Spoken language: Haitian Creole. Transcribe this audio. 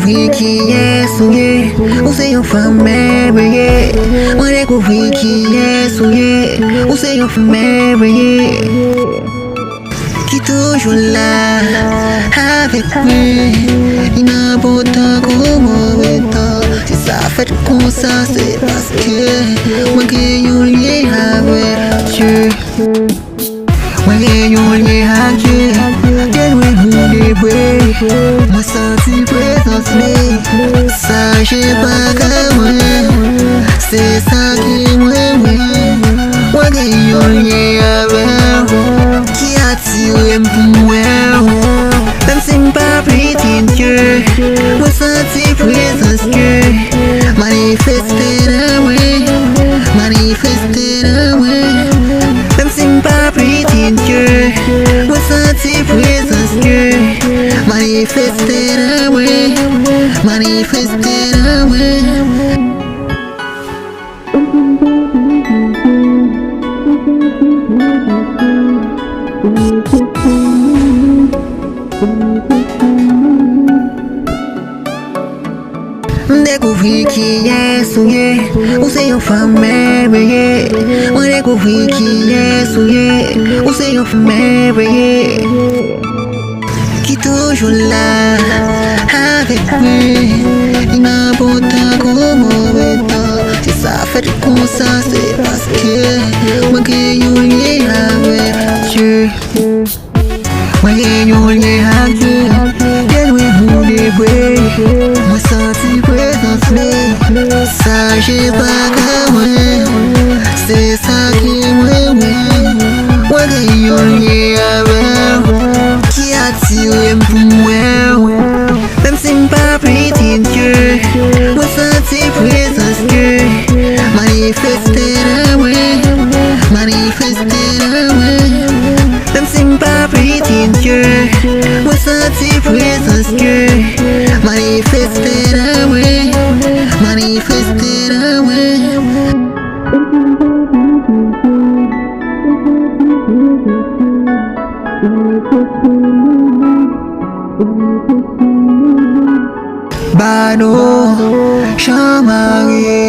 Wikiye suye use yo famere Mare ko wikiye suye use yo famere Qui toujours là avec moi Il n'a pas tant comme moi Si ça fait comme ça c'est parce que Moi qui y'en lié avec Dieu Moi qui y'en lié avec Dieu Quel ouais nous débrouille Moi senti présence ça j'ai pas qu'à moi C'est ça qui moi Moi qui y'en lié avec Qui attire pour moi Même si m'pas prétentieux Moi senti présence Dieu Manifester à moi Manifester à moi Même si m'pas prétentieux Moi senti présence Dieu Manifester à moi Manifester à moi Découvrir qui est souillé Où c'est une femme éveillée Moi découvrir qui est souillé Où c'est une femme éveillée Qui toujours là avec moi Il n'a pas tant comme moi Si ça fait comme ça c'est parce que Moi qui y'en lié avec Dieu Moi qui y'en lié avec Dieu Quel ouais nous débrouille Moi senti présence Ça j'ai pas qu'à moi C'est ça qui moi Moi qui y'en lié avec Qui attire pour moi Même si m'pas prétentieux Moi senti présence Dieu Manifester à moi Manifester à moi Même si m'pas prétentieux Moi senti présence Dieu Manifester à moi Manifester à moi Bano, Jean-Marie